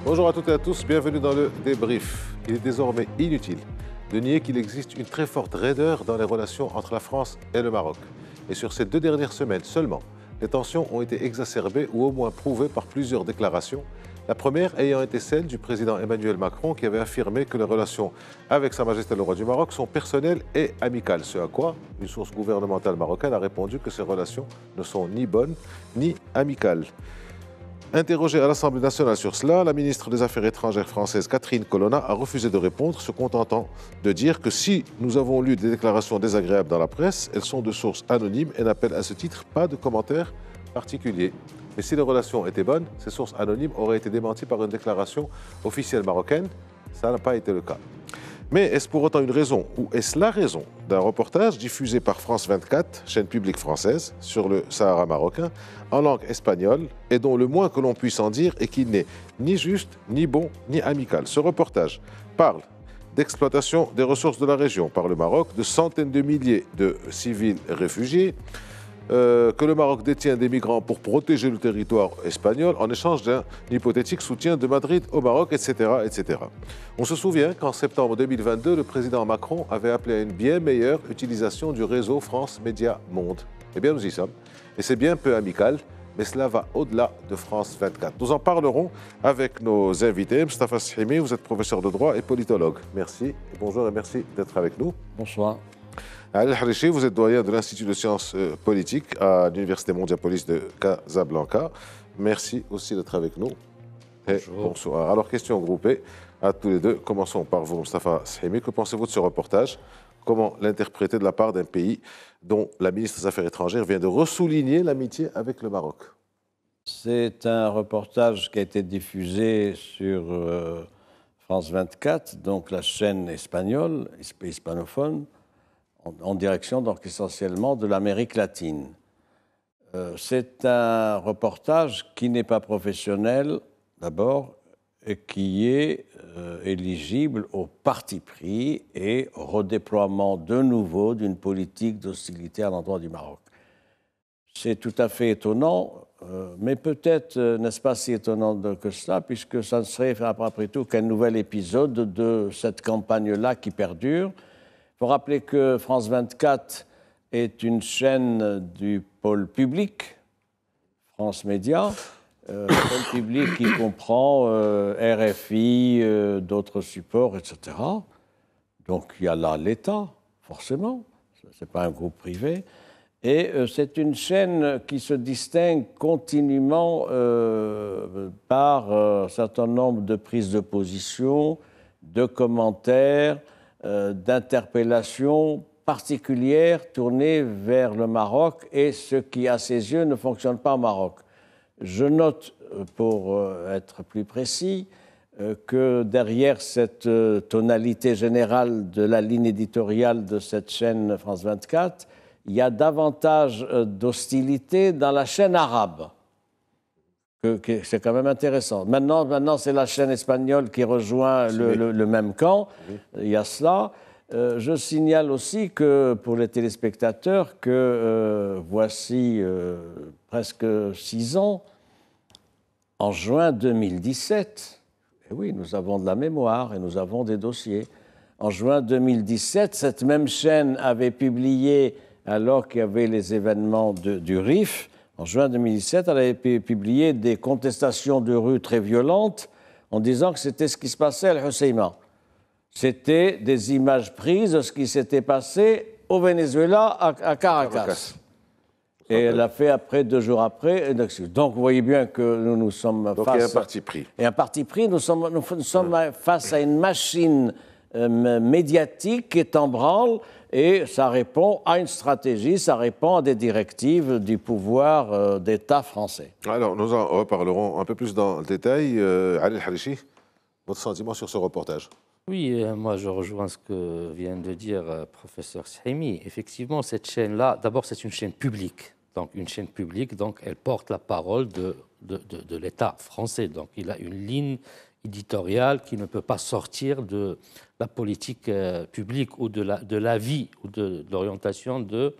Bonjour à toutes et à tous, bienvenue dans le débrief. Il est désormais inutile de nier qu'il existe une très forte raideur dans les relations entre la France et le Maroc. Et sur ces 2 dernières semaines seulement, les tensions ont été exacerbées ou au moins prouvées par plusieurs déclarations. La première ayant été celle du président Emmanuel Macron qui avait affirmé que les relations avec Sa Majesté le Roi du Maroc sont personnelles et amicales. Ce à quoi une source gouvernementale marocaine a répondu que ces relations ne sont ni bonnes ni amicales. Interrogée à l'Assemblée nationale sur cela, la ministre des Affaires étrangères française Catherine Colonna a refusé de répondre, se contentant de dire que si nous avons lu des déclarations désagréables dans la presse, elles sont de sources anonymes et n'appellent à ce titre pas de commentaires particuliers. Mais si les relations étaient bonnes, ces sources anonymes auraient été démenties par une déclaration officielle marocaine. Ça n'a pas été le cas. Mais est-ce pour autant une raison, ou est-ce la raison d'un reportage diffusé par France 24, chaîne publique française, sur le Sahara marocain, en langue espagnole, et dont le moins que l'on puisse en dire est qu'il n'est ni juste, ni bon, ni amical. Ce reportage parle d'exploitation des ressources de la région par le Maroc, de centaines de milliers de civils réfugiés, que le Maroc détient des migrants pour protéger le territoire espagnol en échange d'un hypothétique soutien de Madrid au Maroc, etc., etc. On se souvient qu'en septembre 2022, le président Macron avait appelé à une bien meilleure utilisation du réseau France Média Monde. Eh bien, nous y sommes. Et c'est bien peu amical, mais cela va au-delà de France 24. Nous en parlerons avec nos invités. Moustapha Sahimi, vous êtes professeur de droit et politologue. Merci, bonjour et merci d'être avec nous. Bonsoir. Ali El-Harichi, vous êtes doyen de l'Institut de sciences politiques à l'Université Mondiapolis de Casablanca. Merci aussi d'être avec nous. Et bonsoir. Alors, question groupée à tous les deux. Commençons par vous, Moustapha Sahimi. Que pensez-vous de ce reportage? Comment l'interpréter de la part d'un pays dont la ministre des Affaires étrangères vient de ressouligner l'amitié avec le Maroc? C'est un reportage qui a été diffusé sur France 24, donc la chaîne espagnole, hispanophone, en direction donc essentiellement de l'Amérique latine. C'est un reportage qui n'est pas professionnel d'abord et qui est éligible au parti pris et au redéploiement de nouveau d'une politique d'hostilité à l'endroit du Maroc. C'est tout à fait étonnant, mais peut-être n'est-ce pas si étonnant que cela, puisque ça ne serait après tout qu'un nouvel épisode de cette campagne-là qui perdure. Il faut rappeler que France 24 est une chaîne du pôle public, France Média, pôle public qui comprend RFI, d'autres supports, etc. Donc il y a là l'État, forcément, ce n'est pas un groupe privé. Et c'est une chaîne qui se distingue continuellement par un certain nombre de prises de position, de commentaires, d'interpellations particulières tournées vers le Maroc et ce qui, à ses yeux, ne fonctionne pas au Maroc. Je note, pour être plus précis, que derrière cette tonalité générale de la ligne éditoriale de cette chaîne France 24, il y a davantage d'hostilité dans la chaîne arabe. C'est quand même intéressant. Maintenant c'est la chaîne espagnole qui rejoint le même camp. Oui. Il y a cela. Je signale aussi que, pour les téléspectateurs, que voici presque 6 ans, en juin 2017, et oui, nous avons de la mémoire et nous avons des dossiers, en juin 2017, cette même chaîne avait publié, alors qu'il y avait les événements du RIF, en juin 2017, elle avait publié des contestations de rue très violentes en disant que c'était ce qui se passait à Al-Hoceima. C'était des images prises de ce qui s'était passé au Venezuela, à Caracas. Et elle a fait après, 2 jours après, une action. Donc vous voyez bien que nous sommes face... Donc il y a un parti pris. Et un parti pris, nous sommes face à une machine médiatique qui est en branle. Et ça répond à une stratégie, ça répond à des directives du pouvoir d'État français. Alors, nous en reparlerons un peu plus dans le détail. Ali El-Harichi, votre sentiment sur ce reportage? Oui, moi je rejoins ce que vient de dire professeur Sahimi. Effectivement, cette chaîne-là, d'abord c'est une chaîne publique. Donc une chaîne publique, donc elle porte la parole de l'État français. Donc il a une ligne éditoriale qui ne peut pas sortir de la politique publique ou de la vie ou de l'orientation de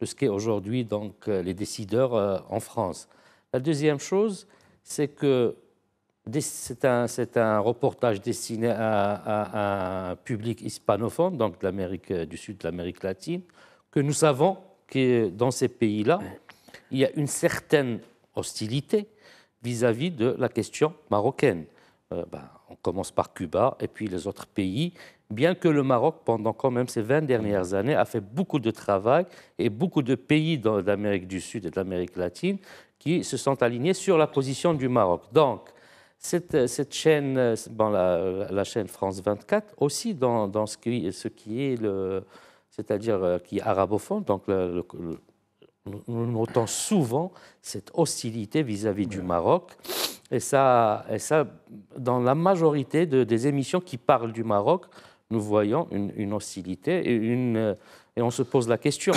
ce qu'est aujourd'hui donc les décideurs en France. La deuxième chose, c'est que c'est un reportage destiné à un public hispanophone, donc de l'Amérique du Sud, de l'Amérique latine, que nous savons que dans ces pays-là, il y a une certaine hostilité vis-à-vis de la question marocaine. On commence par Cuba et puis les autres pays, bien que le Maroc, pendant quand même ces 20 dernières années, a fait beaucoup de travail et beaucoup de pays d'Amérique du Sud et de l'Amérique latine qui se sont alignés sur la position du Maroc. Donc, cette chaîne, la chaîne France 24, aussi dans ce qui est c'est-à-dire qui est arabophone, donc nous notons souvent cette hostilité vis-à-vis du Maroc. Et ça, dans la majorité des émissions qui parlent du Maroc, nous voyons une hostilité et on se pose la question.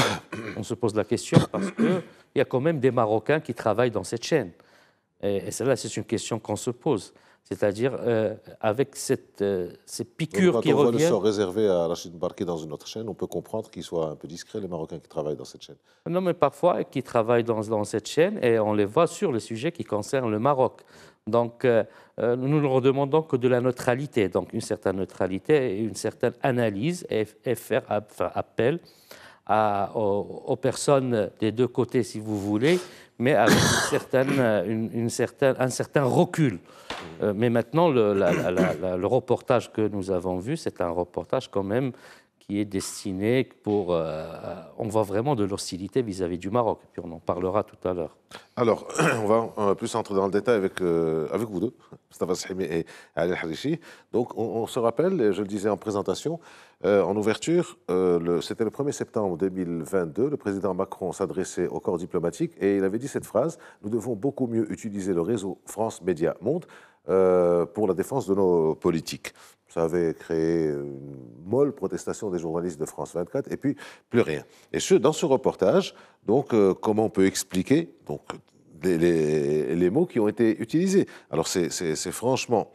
On se pose la question parce qu'il y a quand même des Marocains qui travaillent dans cette chaîne. Et celle-là, c'est une question qu'on se pose. C'est-à-dire, avec ces piqûres qui reviennent... Quand on voit le sort réservé à Rachid Barké dans une autre chaîne, on peut comprendre qu'ils soient un peu discrets, les Marocains qui travaillent dans cette chaîne. Non, mais parfois, qui travaillent dans cette chaîne, et on les voit sur les sujets qui concernent le Maroc. Donc, nous ne redemandons que de la neutralité, donc une certaine neutralité et une certaine analyse, et faire appel aux personnes des deux côtés, si vous voulez, mais avec un certain recul. Mais maintenant, le reportage que nous avons vu, c'est un reportage quand même qui est destiné pour... on voit vraiment de l'hostilité vis-à-vis du Maroc, et puis on en parlera tout à l'heure. Alors, on va plus entrer dans le détail avec vous deux, Mustafa Shehimi et Ali El-Harichi. Donc, on se rappelle, je le disais en présentation, en ouverture, c'était le 1er septembre 2022, le président Macron s'adressait au corps diplomatique et il avait dit cette phrase: « Nous devons beaucoup mieux utiliser le réseau France Média Monde pour la défense de nos politiques. » Ça avait créé une molle protestation des journalistes de France 24 et puis plus rien. Et dans ce reportage, donc, comment on peut expliquer donc, les mots qui ont été utilisés? Alors c'est franchement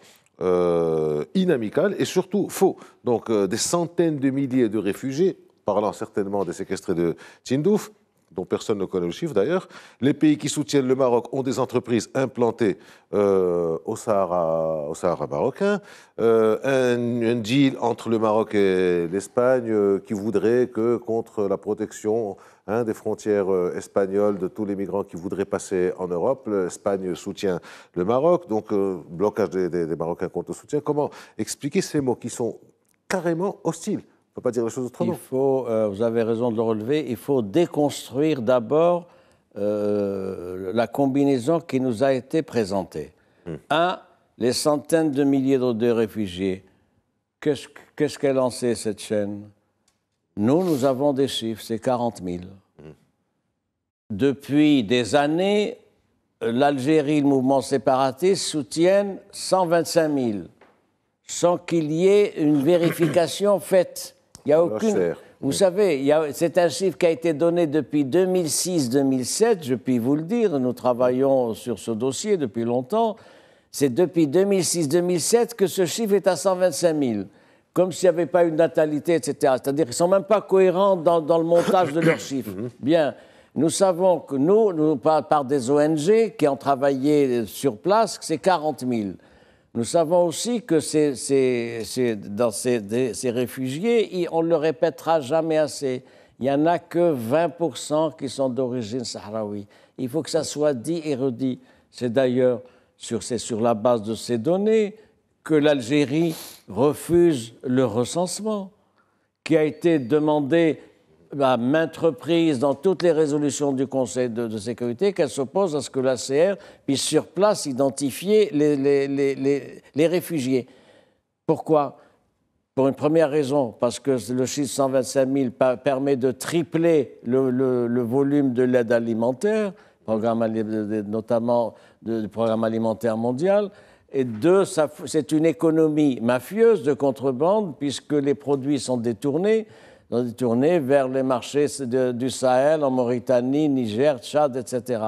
inamical et surtout faux. Donc des centaines de milliers de réfugiés, parlant certainement des séquestrés de Tindouf, dont personne ne connaît le chiffre d'ailleurs. Les pays qui soutiennent le Maroc ont des entreprises implantées au Sahara marocain. Un deal entre le Maroc et l'Espagne qui voudrait que, contre la protection des frontières espagnoles de tous les migrants qui voudraient passer en Europe, l'Espagne soutient le Maroc, donc blocage des Marocains contre le soutien. Comment expliquer ces mots qui sont carrément hostiles? On ne peut pas dire les choses autrement. Vous avez raison de le relever, il faut déconstruire d'abord la combinaison qui nous a été présentée. Les centaines de milliers de réfugiés. Qu'est-ce qu'elle en sait, cette chaîne? Nous avons des chiffres, c'est 40 000. Depuis des années, l'Algérie, le mouvement séparatiste, soutiennent 125 000, sans qu'il y ait une vérification faite. Il y a aucune... Vous savez, c'est un chiffre qui a été donné depuis 2006-2007, je puis vous le dire, nous travaillons sur ce dossier depuis longtemps. C'est depuis 2006-2007 que ce chiffre est à 125 000, comme s'il n'y avait pas une natalité, etc. C'est-à-dire qu'ils ne sont même pas cohérents dans le montage de leurs chiffres. Bien, nous savons que nous par des ONG qui ont travaillé sur place, que c'est 40 000. Nous savons aussi que dans ces réfugiés, on ne le répétera jamais assez, il n'y en a que 20% qui sont d'origine sahraoui. Il faut que ça soit dit et redit. C'est d'ailleurs sur la base de ces données que l'Algérie refuse le recensement, qui a été demandé à maintes reprises dans toutes les résolutions du Conseil de sécurité, qu'elle s'oppose à ce que l'ACR puisse sur place identifier les réfugiés. Pourquoi? Pour une première raison, parce que le chiffre 125 000 permet de tripler le volume de l'aide alimentaire, notamment du programme alimentaire mondial. Et deux, c'est une économie mafieuse de contrebande, puisque les produits sont détournés vers les marchés du Sahel, en Mauritanie, Niger, Tchad, etc.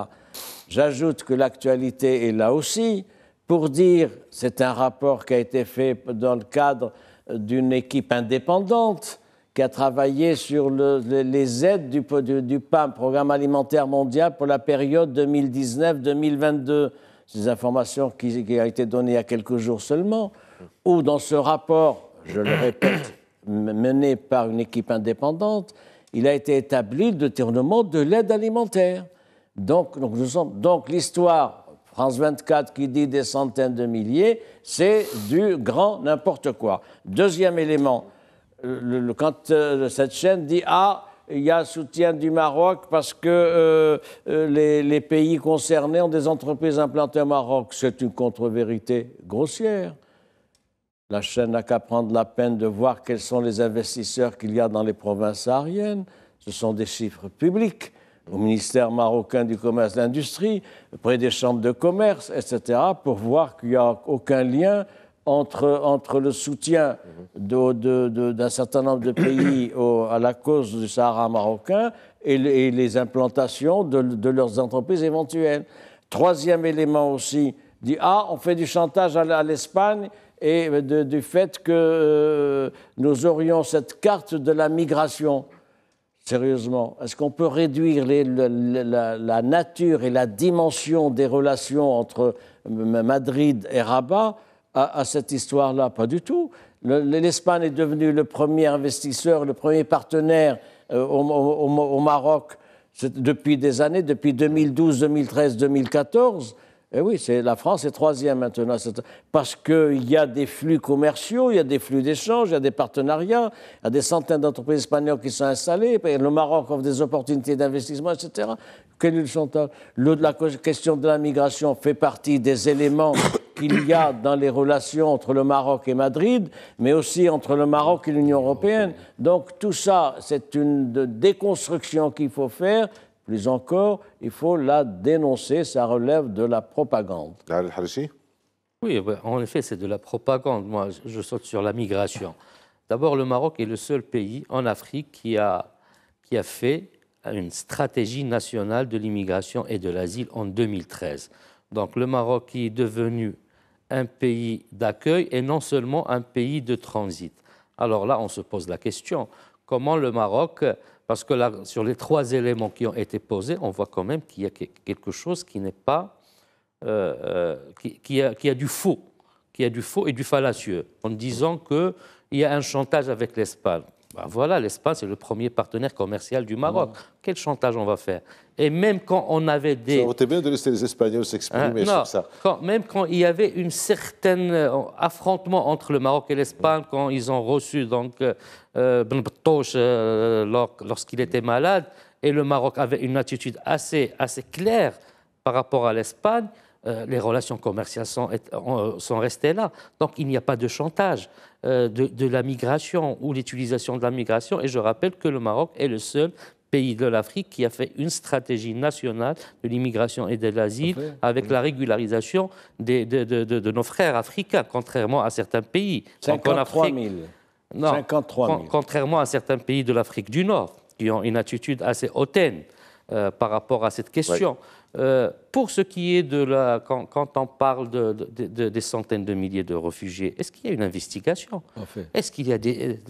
J'ajoute que l'actualité est là aussi pour dire, c'est un rapport qui a été fait dans le cadre d'une équipe indépendante qui a travaillé sur les aides du PAM, Programme alimentaire mondial, pour la période 2019-2022. c'est des informations qui ont été données il y a quelques jours seulement, où dans ce rapport, je le répète, mené par une équipe indépendante, il a été établi le détournement de l'aide alimentaire. Donc l'histoire, France 24 qui dit des centaines de milliers, c'est du grand n'importe quoi. Deuxième élément, quand cette chaîne dit « Ah, il y a soutien du Maroc parce que les pays concernés ont des entreprises implantées au Maroc », c'est une contre-vérité grossière. La chaîne n'a qu'à prendre la peine de voir quels sont les investisseurs qu'il y a dans les provinces sahariennes. Ce sont des chiffres publics au ministère marocain du commerce et de l'industrie, auprès des chambres de commerce, etc., pour voir qu'il n'y a aucun lien entre le soutien d'un certain nombre de pays à la cause du Sahara marocain et les implantations de leurs entreprises éventuelles. Troisième élément aussi, dit « Ah, on fait du chantage à l'Espagne » et du fait que nous aurions cette carte de la migration. Sérieusement, est-ce qu'on peut réduire la nature et la dimension des relations entre Madrid et Rabat à cette histoire-là? Pas du tout. L'Espagne est devenue le premier investisseur, le premier partenaire au Maroc depuis des années, depuis 2012, 2013, 2014. Et oui, la France est troisième maintenant, parce qu'il y a des flux commerciaux, il y a des flux d'échanges, il y a des partenariats, il y a des centaines d'entreprises espagnoles qui sont installées, le Maroc offre des opportunités d'investissement, etc. Quel est le chantage? La question de la migration fait partie des éléments qu'il y a dans les relations entre le Maroc et Madrid, mais aussi entre le Maroc et l'Union européenne. Donc tout ça, c'est une déconstruction qu'il faut faire. Plus encore, il faut la dénoncer, ça relève de la propagande. Oui, en effet, c'est de la propagande. Moi, je saute sur la migration. D'abord, le Maroc est le seul pays en Afrique qui a fait une stratégie nationale de l'immigration et de l'asile en 2013. Donc le Maroc est devenu un pays d'accueil et non seulement un pays de transit. Alors là, on se pose la question, comment le Maroc... Parce que là, sur les trois éléments qui ont été posés, on voit quand même qu'il y a quelque chose qui n'est pas... qui a du faux. Qui a du faux et du fallacieux. En disant qu'il y a un chantage avec l'Espagne. Ben voilà, l'Espagne, c'est le premier partenaire commercial du Maroc. Quel chantage on va faire? Et même quand on avait des... Ça aurait été bien de laisser les Espagnols s'exprimer sur ça. Même quand il y avait une certaine affrontement entre le Maroc et l'Espagne, quand ils ont reçu donc Ben Battouche lorsqu'il était malade, et le Maroc avait une attitude assez claire par rapport à l'Espagne, les relations commerciales sont restées là. Donc il n'y a pas de chantage de la migration ou l'utilisation de la migration. Et je rappelle que le Maroc est le seul pays de l'Afrique qui a fait une stratégie nationale de l'immigration et de l'asile avec la régularisation de nos frères africains, contrairement à certains pays. 53 000. Non, 53 000. Contrairement à certains pays de l'Afrique du Nord, qui ont une attitude assez hautaine par rapport à cette question. Pour ce qui est quand on parle des centaines de milliers de réfugiés, est-ce qu'il y a une investigation? Est-ce qu'il y a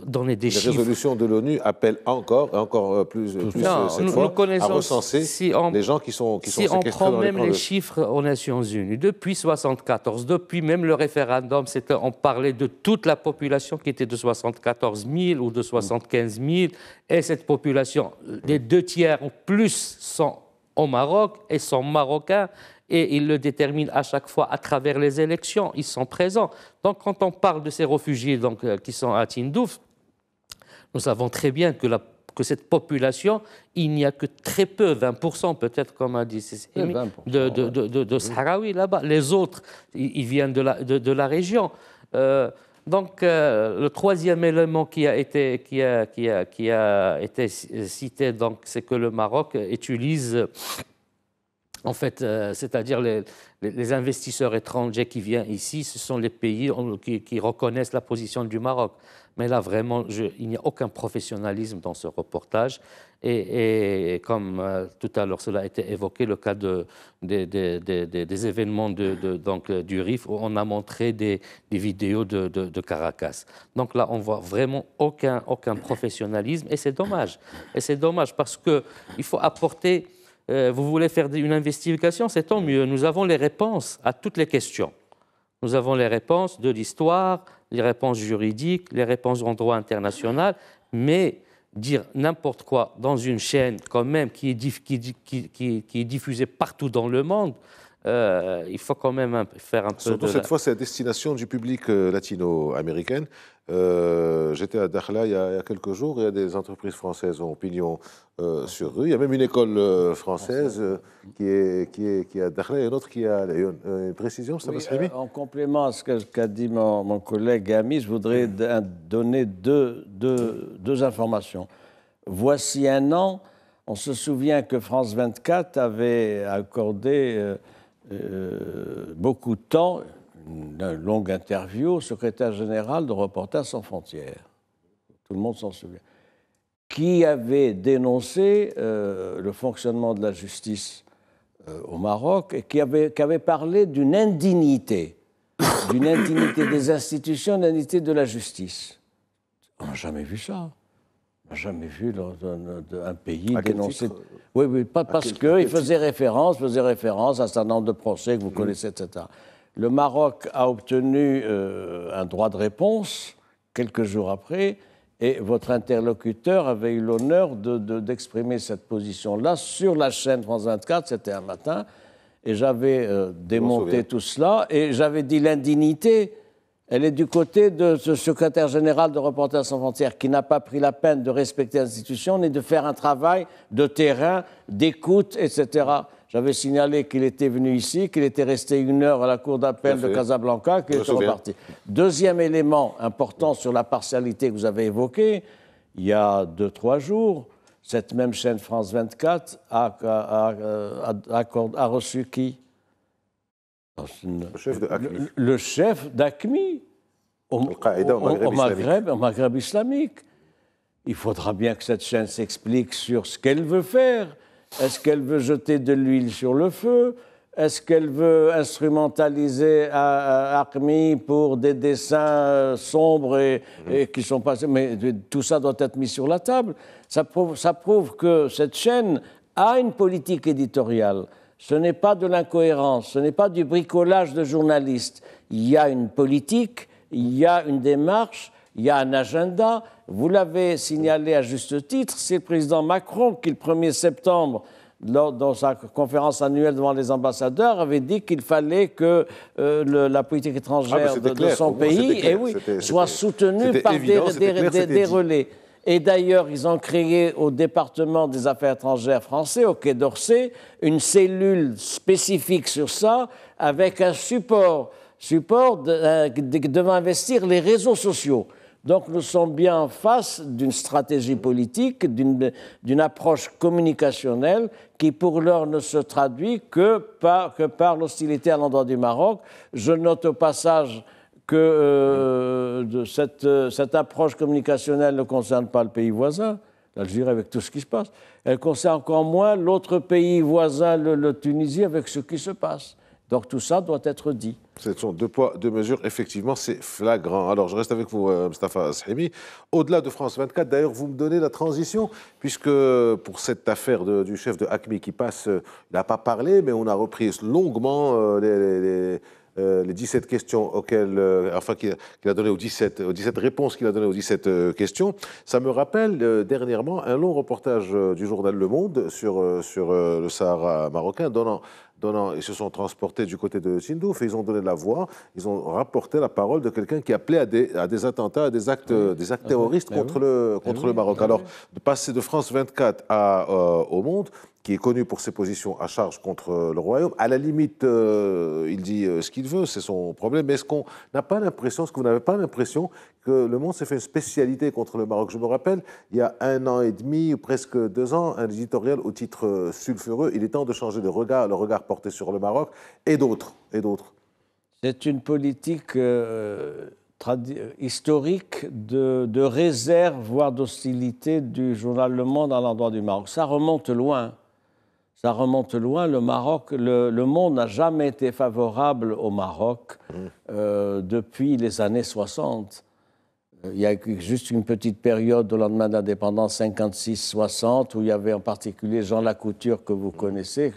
donné des chiffres? Les résolutions de l'ONU appellent encore plus cette fois à recenser les gens qui sont séquestrés dans les camps. Si on prend même les chiffres aux Nations Unies, depuis 1974, depuis même le référendum, on parlait de toute la population qui était de 74 000 ou de 75 000, et cette population, les 2/3 ou plus sont au Maroc et sont marocains, et ils le déterminent à chaque fois à travers les élections, ils sont présents. Donc quand on parle de ces réfugiés qui sont à Tindouf, nous savons très bien que cette population, il n'y a que très peu, 20% peut-être, comme a dit Sissimi, de Sahraouis là-bas. Les autres, ils viennent de la région. Donc, le troisième élément qui a été cité, c'est que le Maroc utilise, en fait, c'est-à-dire les investisseurs étrangers qui viennent ici, ce sont les pays qui reconnaissent la position du Maroc. Mais là, vraiment, il n'y a aucun professionnalisme dans ce reportage. Et comme tout à l'heure, cela a été évoqué, le cas des événements du RIF, où on a montré des vidéos de Caracas. Donc là, on voit vraiment aucun professionnalisme, et c'est dommage. Et c'est dommage parce qu'il faut apporter vous voulez faire une investigation, c'est tant mieux. Nous avons les réponses à toutes les questions. Nous avons les réponses de l'histoire, les réponses juridiques, les réponses en droit international, mais dire n'importe quoi dans une chaîne quand même qui est diffusée partout dans le monde, il faut quand même faire un peu Surtout cette fois, c'est à destination du public latino-américain. J'étais à Dakhla il y a quelques jours, il y a des entreprises françaises ont pignon sur rue. Il y a même une école française qui est à Dakhla et une autre qui a une précision, ça oui, va en complément à ce qu'a dit mon collègue et ami, je voudrais donner deux informations. Voici un an, on se souvient que France 24 avait accordé beaucoup de temps, une longue interview au secrétaire général de Reporters sans frontières. Tout le monde s'en souvient. Qui avait dénoncé le fonctionnement de la justice au Maroc et qui avait parlé d'une indignité des institutions, d'une indignité de la justice. On n'a jamais vu ça. On n'a jamais vu un pays dénoncer. Oui, parce qu'il faisait référence à un certain nombre de procès que vous connaissez, etc. Le Maroc a obtenu un droit de réponse quelques jours après, et votre interlocuteur avait eu l'honneur d'exprimer cette position-là sur la chaîne France 24, c'était un matin, et j'avais démonté tout cela, et j'avais dit l'indignité, elle est du côté de ce secrétaire général de Reporters sans frontières qui n'a pas pris la peine de respecter l'institution ni de faire un travail de terrain, d'écoute, etc. J'avais signalé qu'il était venu ici, qu'il était resté 1 heure à la cour d'appel de Casablanca, qu'il était reparti. Deuxième élément important sur la partialité que vous avez évoqué, il y a 2-3 jours, cette même chaîne France 24 a reçu qui ? Le chef de ACMI. Le chef d'ACMI au Maghreb islamique. Il faudra bien que cette chaîne s'explique sur ce qu'elle veut faire. Est-ce qu'elle veut jeter de l'huile sur le feu ? Est-ce qu'elle veut instrumentaliser ACMI pour des dessins sombres et qui sont passés ? Mais tout ça doit être mis sur la table. Ça prouve que cette chaîne a une politique éditoriale. Ce n'est pas de l'incohérence, ce n'est pas du bricolage de journalistes. Il y a une politique, il y a une démarche, il y a un agenda. Vous l'avez signalé à juste titre, c'est le président Macron qui, le 1er septembre, dans sa conférence annuelle devant les ambassadeurs, avait dit qu'il fallait que la politique étrangère de son pays soit soutenue par des relais. Et d'ailleurs, ils ont créé au département des affaires étrangères français, au Quai d'Orsay, une cellule spécifique sur ça, avec un support devant investir les réseaux sociaux. Donc nous sommes bien en face d'une stratégie politique, d'une approche communicationnelle qui pour l'heure ne se traduit que par l'hostilité à l'endroit du Maroc. Je note au passage que cette approche communicationnelle ne concerne pas le pays voisin, l'Algérie avec tout ce qui se passe. Elle concerne encore moins l'autre pays voisin, le Tunisie, avec ce qui se passe. Donc tout ça doit être dit. Ce sont 2 poids, 2 mesures. Effectivement, c'est flagrant. Alors, je reste avec vous, Mustapha Shahimi. Au-delà de France 24, d'ailleurs, vous me donnez la transition, puisque pour cette affaire du chef de ACMI qui passe, il n'a pas parlé, mais on a repris longuement les 17 questions qu'il a données aux 17 réponses qu'il a données aux 17 questions. Ça me rappelle dernièrement un long reportage du journal Le Monde sur le Sahara marocain, ils se sont transportés du côté de Tindouf et ils ont donné la voix, ils ont rapporté la parole de quelqu'un qui appelait à des attentats, à des actes terroristes contre le Maroc. Alors, de passer de France 24 au Monde, qui est connu pour ses positions à charge contre le Royaume. À la limite, il dit ce qu'il veut, c'est son problème. Mais est-ce qu'on n'a pas l'impression, est-ce que vous n'avez pas l'impression que le Monde s'est fait une spécialité contre le Maroc? Je me rappelle, il y a 1 an et demi, ou presque 2 ans, un éditorial au titre sulfureux. Il est temps de changer de regard, le regard porté sur le Maroc et d'autres. C'est une politique historique de réserve, voire d'hostilité du journal Le Monde à l'endroit du Maroc. Ça remonte loin. Le Maroc, le Monde n'a jamais été favorable au Maroc depuis les années 60. Il y a juste une petite période au lendemain de l'indépendance, 56-60, où il y avait en particulier Jean Lacouture, que vous connaissez,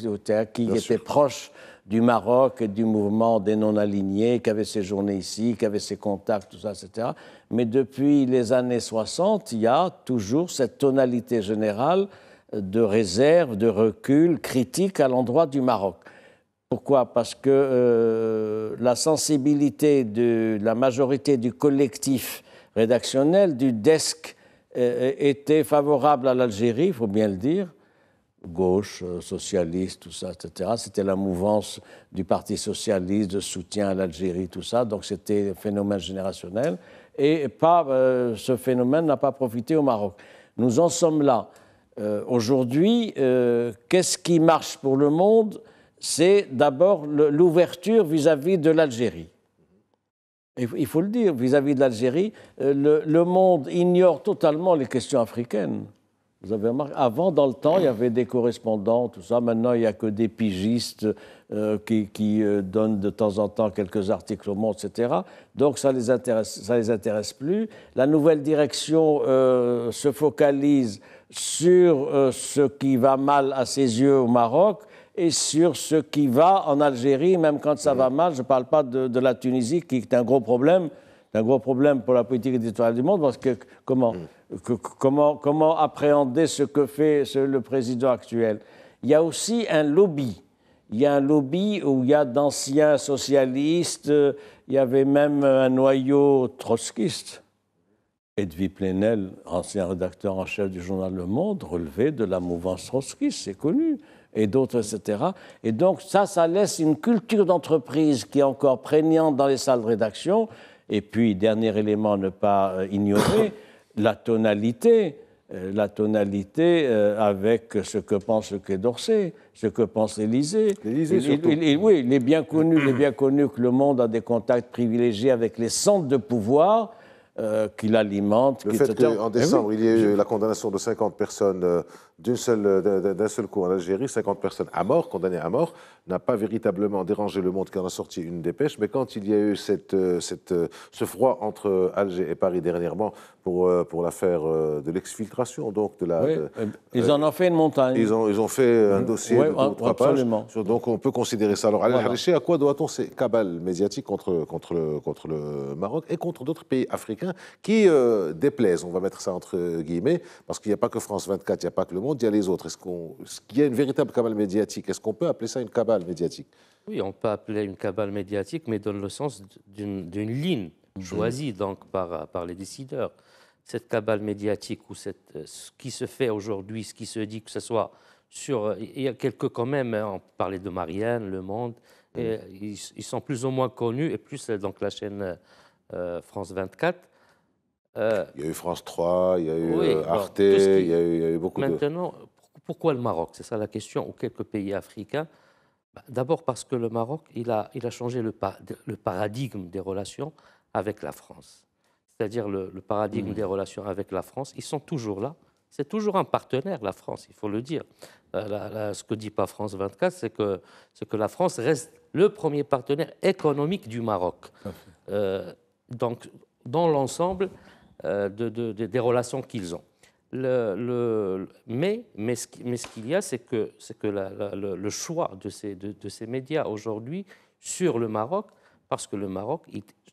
qui était proche du Maroc et du mouvement des non-alignés, qui avait séjourné ici, qui avait ses contacts, tout ça, etc. Mais depuis les années 60, il y a toujours cette tonalité générale de réserve, de recul, critique à l'endroit du Maroc. Pourquoi ? Parce que la sensibilité de la majorité du collectif rédactionnel, du desk, était favorable à l'Algérie, il faut bien le dire, gauche, socialiste, tout ça, etc. C'était la mouvance du Parti socialiste de soutien à l'Algérie, tout ça, donc c'était un phénomène générationnel, et ce phénomène n'a pas profité au Maroc. Nous en sommes là. Aujourd'hui, qu'est-ce qui marche pour le monde ? C'est d'abord l'ouverture vis-à-vis de l'Algérie. Il faut le dire, vis-à-vis de l'Algérie, le monde ignore totalement les questions africaines. Vous avez remarqué, avant, dans le temps, il y avait des correspondants, tout ça. Maintenant, il n'y a que des pigistes qui donnent de temps en temps quelques articles au Monde, etc. Donc, ça les intéresse plus. La nouvelle direction se focalise sur ce qui va mal à ses yeux au Maroc et sur ce qui va en Algérie, même quand ça va mal. Je ne parle pas de la Tunisie, qui est un gros problème. C'est un gros problème pour la politique éditoriale du monde, parce que comment appréhender ce que fait le président actuel ? Il y a aussi un lobby. Il y a un lobby où il y a d'anciens socialistes, il y avait même un noyau trotskiste. Edwy Plenel, ancien rédacteur en chef du journal Le Monde, relevait de la mouvance trotskiste, c'est connu, et d'autres, etc. Et donc ça laisse une culture d'entreprise qui est encore prégnante dans les salles de rédaction. Et puis, dernier élément à ne pas ignorer, la tonalité avec ce que pense le Quai d'Orsay, ce que pense l'Élysée. L'Élysée, surtout. Oui, il est bien connu que le monde a des contacts privilégiés avec les centres de pouvoir qu'il alimente. Le fait qu'en décembre, il y ait eu la condamnation de 50 personnes d'un seul coup en Algérie, 50 personnes à mort, condamnées à mort, n'a pas véritablement dérangé le monde qui en a sorti une dépêche. Mais quand il y a eu ce froid entre Alger et Paris dernièrement pour l'affaire de l'exfiltration, donc de la... Oui, ils en ont fait une montagne. Ils ont fait un dossier de 3 pages. Donc on peut considérer ça. Alors, Al-Harichi, à quoi doit-on ces cabales médiatiques contre le Maroc et contre d'autres pays africains qui déplaisent, on va mettre ça entre guillemets, parce qu'il n'y a pas que France 24, il n'y a pas que Le Monde, il y a les autres. Est-ce qu'il y a une véritable cabale médiatique ? Est-ce qu'on peut appeler ça une cabale médiatique ? Oui, on peut appeler une cabale médiatique, mais dans le sens d'une ligne choisie donc par les décideurs. Cette cabale médiatique, ou ce qui se fait aujourd'hui, ce qui se dit, que ce soit sur... Il y a quelques quand même, on parlait de Marianne, Le Monde, et ils sont plus ou moins connus, et plus donc la chaîne France 24. Il y a eu France 3, il y a eu Arte, il y a eu beaucoup de... Maintenant, pourquoi le Maroc ? C'est ça la question, ou quelques pays africains. D'abord parce que le Maroc, il a changé le paradigme des relations avec la France. C'est-à-dire le paradigme des relations avec la France. Ils sont toujours là. C'est toujours un partenaire, la France, il faut le dire. Ce que dit pas France 24, c'est que la France reste le premier partenaire économique du Maroc. Donc, dans l'ensemble des relations qu'ils ont. Mais ce qu'il y a, c'est que le choix de ces médias aujourd'hui sur le Maroc, parce que le Maroc,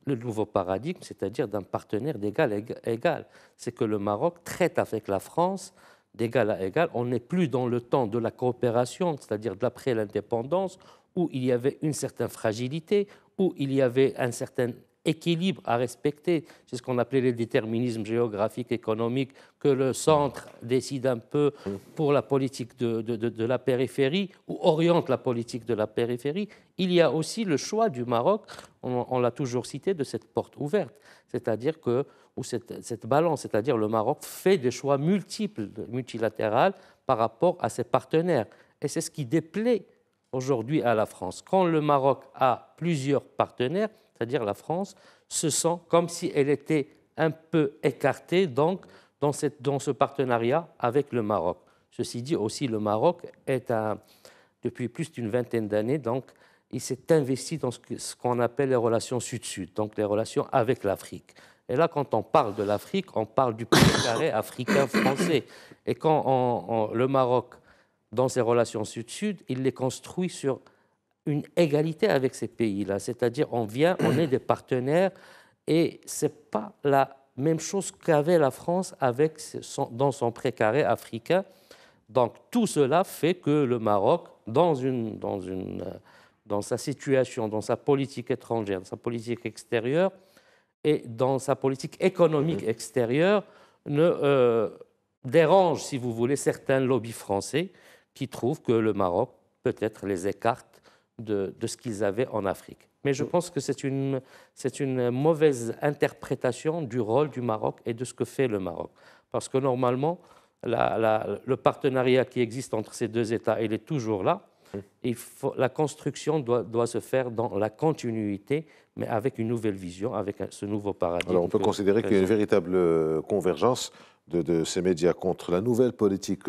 le nouveau paradigme, c'est-à-dire d'un partenaire d'égal à égal, c'est que le Maroc traite avec la France d'égal à égal. On n'est plus dans le temps de la coopération, c'est-à-dire d'après l'indépendance, où il y avait une certaine fragilité, où il y avait un certain équilibre à respecter. C'est ce qu'on appelait les déterminismes géographiques, économiques, que le centre décide un peu pour la politique de la périphérie, ou oriente la politique de la périphérie. Il y a aussi le choix du Maroc, on l'a toujours cité, de cette porte ouverte, c'est-à-dire que, ou cette balance, c'est-à-dire le Maroc fait des choix multiples, multilatérales, par rapport à ses partenaires. Et c'est ce qui déplaît aujourd'hui à la France. Quand le Maroc a plusieurs partenaires, c'est-à-dire la France, se sent comme si elle était un peu écartée donc, dans ce partenariat avec le Maroc. Ceci dit, aussi, le Maroc est, depuis plus d'une vingtaine d'années, donc, il s'est investi dans ce qu'on appelle les relations sud-sud, donc les relations avec l'Afrique. Et là, quand on parle de l'Afrique, on parle du précaré africain français. Et quand le Maroc, dans ses relations sud-sud, il les construit sur une égalité avec ces pays-là. C'est-à-dire, on est des partenaires, et ce n'est pas la même chose qu'avait la France dans son précaré africain. Donc, tout cela fait que le Maroc, dans sa situation, dans sa politique étrangère, dans sa politique extérieure et dans sa politique économique extérieure, dérange, si vous voulez, certains lobbies français qui trouvent que le Maroc, peut-être, les écarte de ce qu'ils avaient en Afrique. Mais je pense que c'est une mauvaise interprétation du rôle du Maroc et de ce que fait le Maroc. Parce que normalement, le partenariat qui existe entre ces deux États, il est toujours là. La construction doit se faire dans la continuité, mais avec une nouvelle vision, avec ce nouveau paradigme. Alors on peut considérer qu'il y a une véritable convergence de ces médias contre la nouvelle politique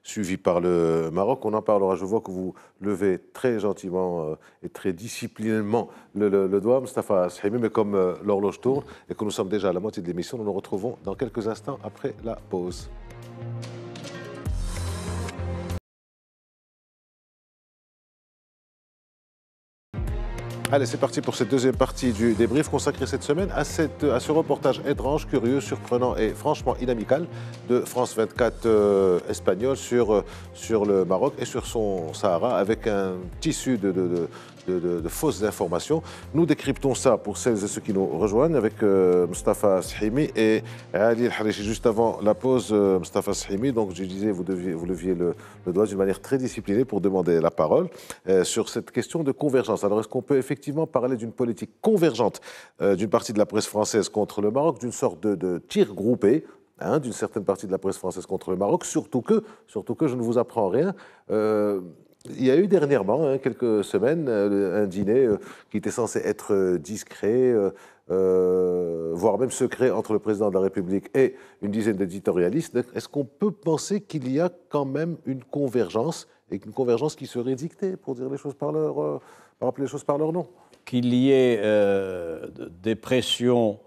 suivie par le Maroc. On en parlera. Je vois que vous levez très gentiment et très disciplinément le doigt, Mustapha Shehimi, mais comme l'horloge tourne et que nous sommes déjà à la moitié de l'émission, nous nous retrouvons dans quelques instants après la pause. Allez, c'est parti pour cette deuxième partie du débrief consacrée cette semaine à ce reportage étrange, curieux, surprenant et franchement inamical de France 24 espagnol sur le Maroc et sur son Sahara, avec un tissu de fausses informations. Nous décryptons ça pour celles et ceux qui nous rejoignent avec Mustapha Shehimi et Ali El-Harichi. Juste avant la pause, Mustapha Shehimi, donc je disais, vous leviez le doigt d'une manière très disciplinée pour demander la parole sur cette question de convergence. Alors, est-ce qu'on peut effectivement parler d'une politique convergente d'une partie de la presse française contre le Maroc, d'une sorte de tir groupé d'une certaine partie de la presse française contre le Maroc, surtout que je ne vous apprends rien. Il y a eu dernièrement, quelques semaines, un dîner qui était censé être discret, voire même secret, entre le président de la République et une dizaine d'éditorialistes. Est-ce qu'on peut penser qu'il y a quand même une convergence, et une convergence qui serait dictée, pour dire les choses par appeler les choses par leur nom? Qu'il y ait des pressions,